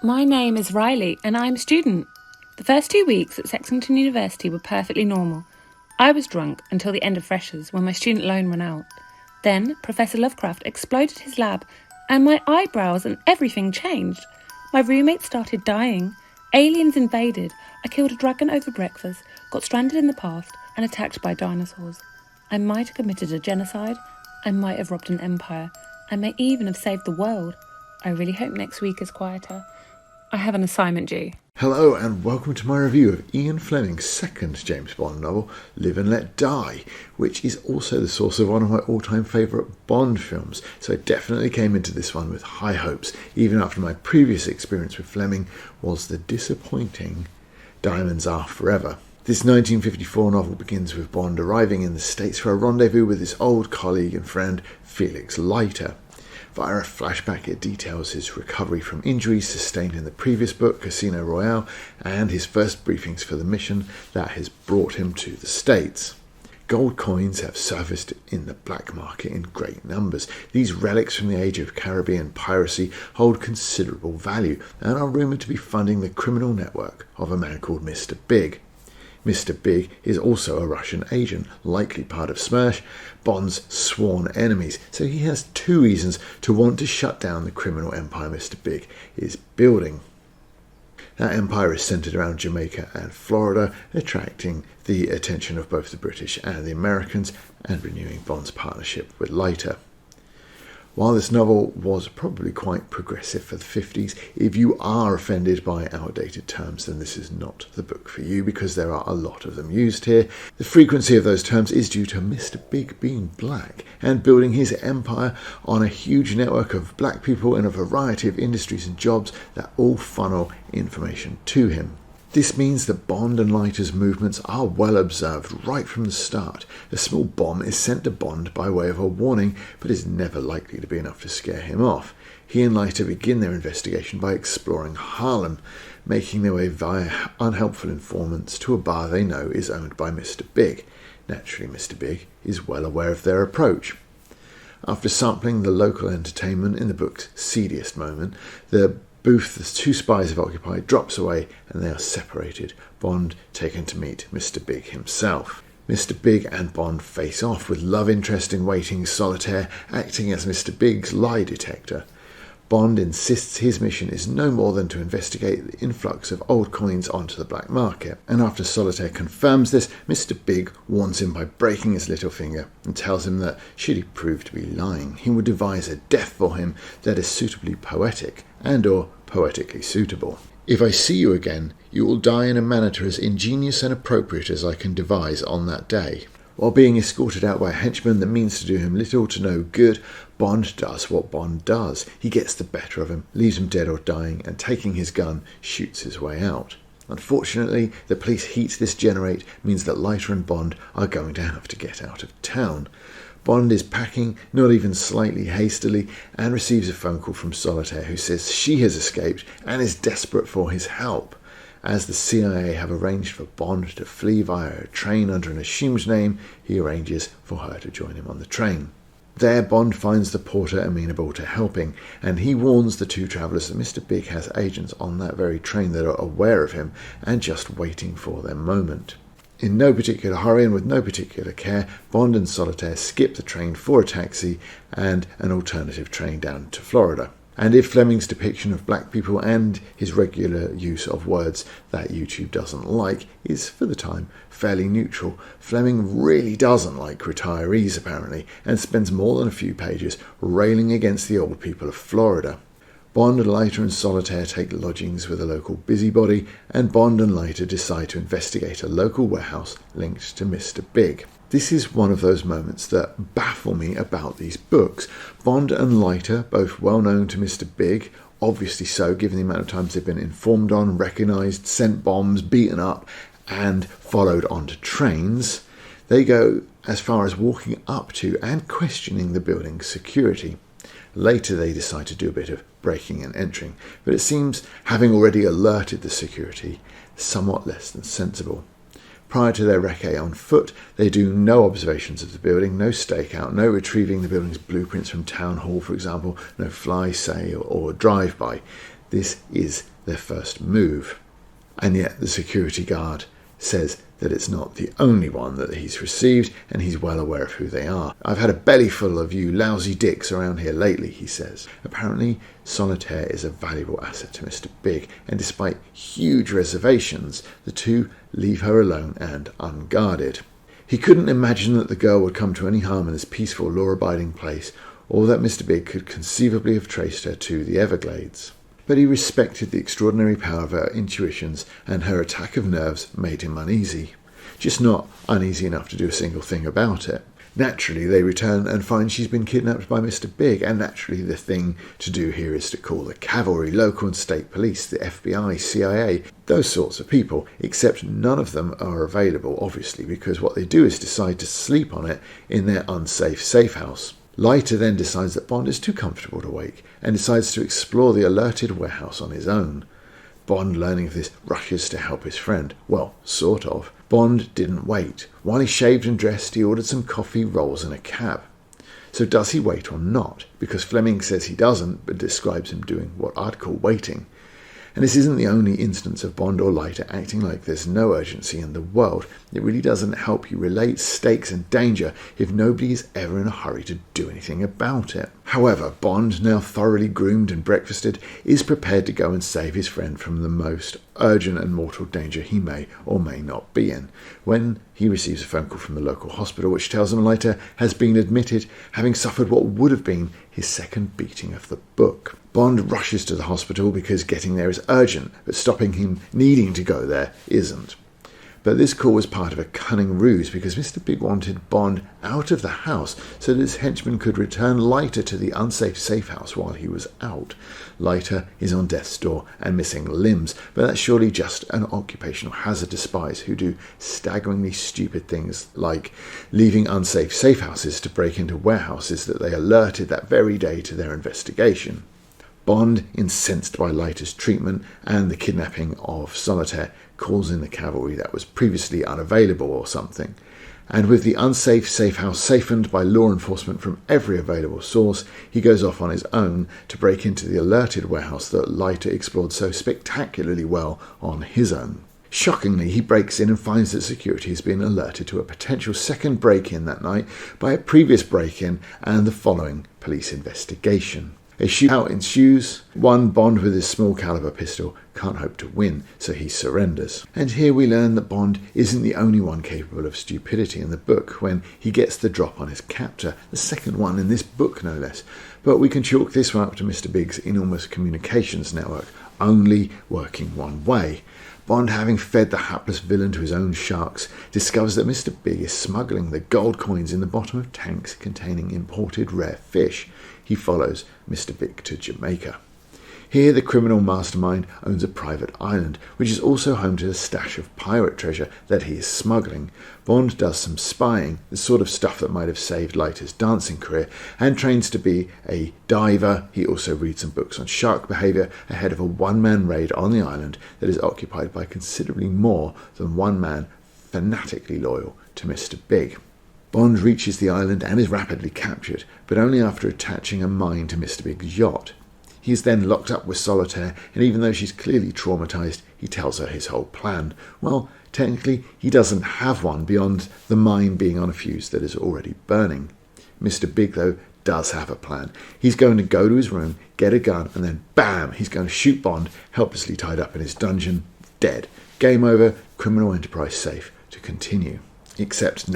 My name is Riley and I'm a student. The first 2 weeks at Sexington University were perfectly normal. I was drunk until the end of freshers when my student loan ran out. Then Professor Lovecraft exploded his lab and my eyebrows and everything changed. My roommate started dying. Aliens invaded. I killed a dragon over breakfast, got stranded in the past and attacked by dinosaurs. I might have committed a genocide. I might have robbed an empire. I may even have saved the world. I really hope next week is quieter. I have an assignment due. Hello and welcome to my review of Ian Fleming's second James Bond novel, Live and Let Die, which is also the source of one of my all-time favourite Bond films, so I definitely came into this one with high hopes, even after my previous experience with Fleming was the disappointing Diamonds Are Forever. This 1954 novel begins with Bond arriving in the States for a rendezvous with his old colleague and friend Felix Leiter. Via a flashback, it details his recovery from injuries sustained in the previous book, Casino Royale, and his first briefings for the mission that has brought him to the States. Gold coins have surfaced in the black market in great numbers. These relics from the age of Caribbean piracy hold considerable value and are rumoured to be funding the criminal network of a man called Mr. Big. Mr. Big is also a Russian agent, likely part of SMERSH, Bond's sworn enemies, so he has two reasons to want to shut down the criminal empire Mr. Big is building. That empire is centred around Jamaica and Florida, attracting the attention of both the British and the Americans and renewing Bond's partnership with Leiter. While this novel was probably quite progressive for the 50s, if you are offended by outdated terms, then this is not the book for you because there are a lot of them used here. The frequency of those terms is due to Mr. Big being black and building his empire on a huge network of black people in a variety of industries and jobs that all funnel information to him. This means that Bond and Leiter's movements are well observed right from the start. A small bomb is sent to Bond by way of a warning, but is never likely to be enough to scare him off. He and Leiter begin their investigation by exploring Harlem, making their way via unhelpful informants to a bar they know is owned by Mr. Big. Naturally, Mr. Big is well aware of their approach. After sampling the local entertainment in the book's seediest moment, the booth the two spies have occupied drops away and they are separated, Bond taken to meet Mr. Big himself. Mr. Big and Bond face off with love interest in waiting Solitaire acting as Mr. Big's lie detector. Bond insists his mission is no more than to investigate the influx of old coins onto the black market, and after Solitaire confirms this, Mr. Big warns him by breaking his little finger and tells him that should he prove to be lying, he will devise a death for him that is suitably poetic and or poetically suitable. If I see you again, you will die in a manner as ingenious and appropriate as I can devise on that day. While being escorted out by a henchman that means to do him little to no good, Bond does what Bond does. He gets the better of him, leaves him dead or dying, and taking his gun, shoots his way out. Unfortunately, the police heat this generate means that Leiter and Bond are going to have to get out of town. Bond is packing, not even slightly hastily, and receives a phone call from Solitaire who says she has escaped and is desperate for his help. As the CIA have arranged for Bond to flee via a train under an assumed name, he arranges for her to join him on the train. There, Bond finds the porter amenable to helping, and he warns the two travellers that Mr. Big has agents on that very train that are aware of him and just waiting for their moment. In no particular hurry and with no particular care, Bond and Solitaire skip the train for a taxi and an alternative train down to Florida. And if Fleming's depiction of black people and his regular use of words that YouTube doesn't like is, for the time, fairly neutral, Fleming really doesn't like retirees apparently, and spends more than a few pages railing against the old people of Florida. Bond and Leiter and Solitaire take lodgings with a local busybody, and Bond and Leiter decide to investigate a local warehouse linked to Mr. Big. This is one of those moments that baffle me about these books. Bond and Leiter, both well known to Mr. Big, obviously so given the amount of times they've been informed on, recognised, sent bombs, beaten up, and followed onto trains, they go as far as walking up to and questioning the building's security. Later they decide to do a bit of breaking and entering, but it seems, having already alerted the security, somewhat less than sensible. Prior to their recce on foot, they do no observations of the building, no stakeout, no retrieving the building's blueprints from Town Hall, for example, no fly, say, or drive-by. This is their first move. And yet the security guard says that it's not the only one that he's received, and he's well aware of who they are. "I've had a belly full of you lousy dicks around here lately," he says. Apparently, Solitaire is a valuable asset to Mr. Big, and despite huge reservations, the two leave her alone and unguarded. He couldn't imagine that the girl would come to any harm in this peaceful, law-abiding place, or that Mr. Big could conceivably have traced her to the Everglades. But he respected the extraordinary power of her intuitions, and her attack of nerves made him uneasy. Just not uneasy enough to do a single thing about it. Naturally, they return and find she's been kidnapped by Mr. Big, and naturally the thing to do here is to call the cavalry, local and state police, the FBI, CIA, those sorts of people, except none of them are available, obviously, because what they do is decide to sleep on it in their unsafe safe house. Leiter then decides that Bond is too comfortable to wake, and decides to explore the alerted warehouse on his own. Bond, learning of this, rushes to help his friend. Well, sort of. Bond didn't wait. While he shaved and dressed, he ordered some coffee, rolls and a cab. So does he wait or not? Because Fleming says he doesn't, but describes him doing what I'd call waiting. And this isn't the only instance of Bond or Leiter acting like there's no urgency in the world. It really doesn't help you relate stakes and danger if nobody is ever in a hurry to do anything about it. However, Bond, now thoroughly groomed and breakfasted, is prepared to go and save his friend from the most urgent and mortal danger he may or may not be in, when he receives a phone call from the local hospital which tells him Leiter has been admitted, having suffered what would have been his second beating of the book. Bond rushes to the hospital because getting there is urgent, but stopping him needing to go there isn't. But this call was part of a cunning ruse because Mr. Big wanted Bond out of the house so that his henchman could return Leiter to the unsafe safe house while he was out. Leiter is on death's door and missing limbs, but that's surely just an occupational hazard to spies who do staggeringly stupid things like leaving unsafe safe houses to break into warehouses that they alerted that very day to their investigation. Bond, incensed by Leiter's treatment and the kidnapping of Solitaire, calls in the cavalry that was previously unavailable or something. And with the unsafe safe house safoned by law enforcement from every available source, he goes off on his own to break into the alerted warehouse that Leiter explored so spectacularly well on his own. Shockingly, he breaks in and finds that security has been alerted to a potential second break-in that night by a previous break-in and the following police investigation. A shootout ensues. One, Bond with his small caliber pistol can't hope to win, so he surrenders. And here we learn that Bond isn't the only one capable of stupidity in the book when he gets the drop on his captor, the second one in this book no less. But we can chalk this one up to Mr. Big's enormous communications network, only working one way. Bond, having fed the hapless villain to his own sharks, discovers that Mr. Big is smuggling the gold coins in the bottom of tanks containing imported rare fish. He follows Mr. Big to Jamaica. Here, the criminal mastermind owns a private island, which is also home to a stash of pirate treasure that he is smuggling. Bond does some spying, the sort of stuff that might have saved Leiter's dancing career, and trains to be a diver. He also reads some books on shark behaviour ahead of a one-man raid on the island that is occupied by considerably more than one man fanatically loyal to Mr. Big. Bond reaches the island and is rapidly captured, but only after attaching a mine to Mr. Big's yacht. He is then locked up with Solitaire, and even though she's clearly traumatised, he tells her his whole plan. Well, technically, he doesn't have one beyond the mine being on a fuse that is already burning. Mr. Big, though, does have a plan. He's going to go to his room, get a gun, and then BAM! He's going to shoot Bond, helplessly tied up in his dungeon, dead. Game over, criminal enterprise safe to continue. Except,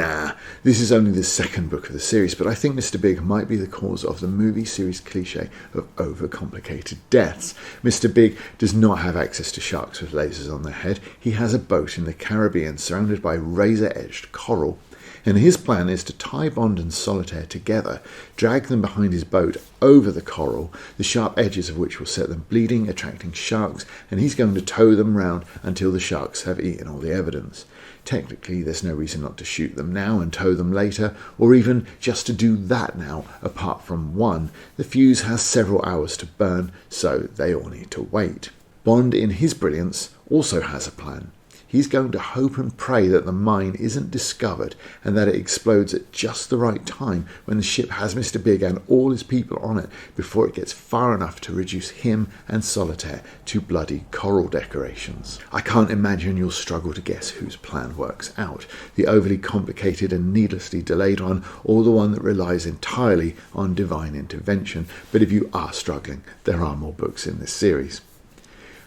this is only the second book of the series, but I think Mr. Big might be the cause of the movie series cliche of overcomplicated deaths. Mr. Big does not have access to sharks with lasers on their head. He has a boat in the Caribbean surrounded by razor-edged coral, and his plan is to tie Bond and Solitaire together, drag them behind his boat over the coral, the sharp edges of which will set them bleeding, attracting sharks, and he's going to tow them round until the sharks have eaten all the evidence. Technically, there's no reason not to shoot them now and tow them later, or even just to do that now, apart from one. The fuse has several hours to burn, so they all need to wait. Bond, in his brilliance, also has a plan. He's going to hope and pray that the mine isn't discovered and that it explodes at just the right time when the ship has Mr. Big and all his people on it before it gets far enough to reduce him and Solitaire to bloody coral decorations. I can't imagine you'll struggle to guess whose plan works out, the overly complicated and needlessly delayed one, or the one that relies entirely on divine intervention. But if you are struggling, there are more books in this series.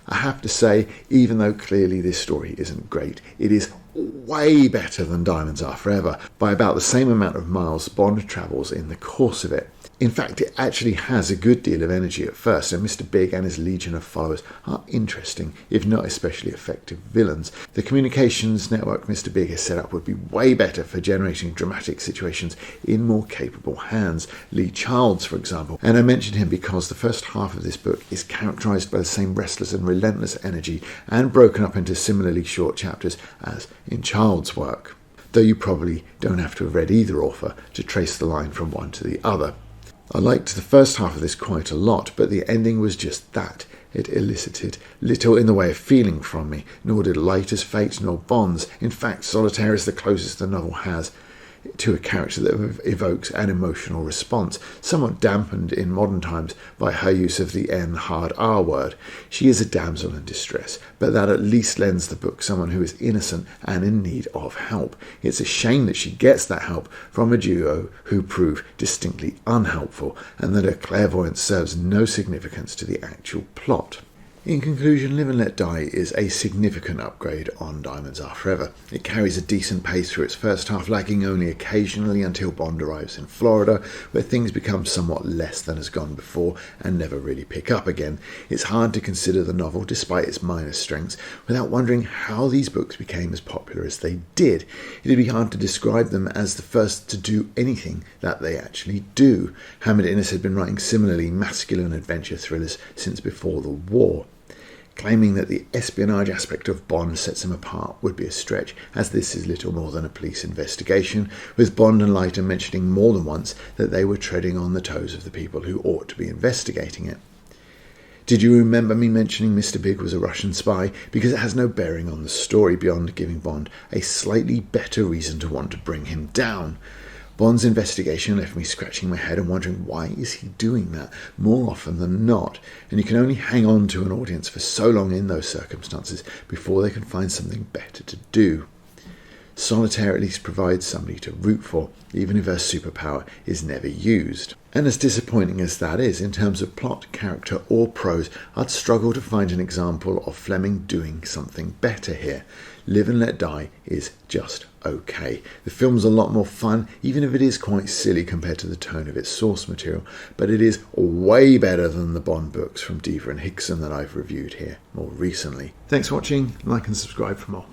I have to say, even though clearly this story isn't great, it is way better than Diamonds Are Forever by about the same amount of miles Bond travels in the course of it. In fact, it actually has a good deal of energy at first, and Mr. Big and his legion of followers are interesting, if not especially effective villains. The communications network Mr. Big has set up would be way better for generating dramatic situations in more capable hands. Lee Childs, for example. And I mention him because the first half of this book is characterised by the same restless and relentless energy and broken up into similarly short chapters as in Childs' work. Though you probably don't have to have read either author to trace the line from one to the other. I liked the first half of this quite a lot, but the ending was just that. It elicited little in the way of feeling from me, nor did Leiter's fate nor Bond's. In fact, Solitaire is the closest the novel has to a character that evokes an emotional response, somewhat dampened in modern times by her use of the hard R word. She is a damsel in distress, but that at least lends the book someone who is innocent and in need of help. It's a shame that she gets that help from a duo who prove distinctly unhelpful, and that her clairvoyance serves no significance to the actual plot. In conclusion, Live and Let Die is a significant upgrade on Diamonds Are Forever. It carries a decent pace through its first half, lagging only occasionally until Bond arrives in Florida, where things become somewhat less than has gone before and never really pick up again. It's hard to consider the novel, despite its minor strengths, without wondering how these books became as popular as they did. It'd be hard to describe them as the first to do anything that they actually do. Hammond Innes had been writing similarly masculine adventure thrillers since before the war. Claiming that the espionage aspect of Bond sets him apart would be a stretch, as this is little more than a police investigation, with Bond and Leiter mentioning more than once that they were treading on the toes of the people who ought to be investigating it. Did you remember me mentioning Mr. Big was a Russian spy? Because it has no bearing on the story beyond giving Bond a slightly better reason to want to bring him down. Bond's investigation left me scratching my head and wondering why is he doing that more often than not, and you can only hang on to an audience for so long in those circumstances before they can find something better to do. Solitaire at least provides somebody to root for, even if her superpower is never used. And as disappointing as that is, in terms of plot, character or prose, I'd struggle to find an example of Fleming doing something better here. Live and Let Die is just okay. The film's a lot more fun, even if it is quite silly compared to the tone of its source material, but it is way better than the Bond books from Deaver and Hickson that I've reviewed here more recently. Thanks for watching, like and subscribe for more.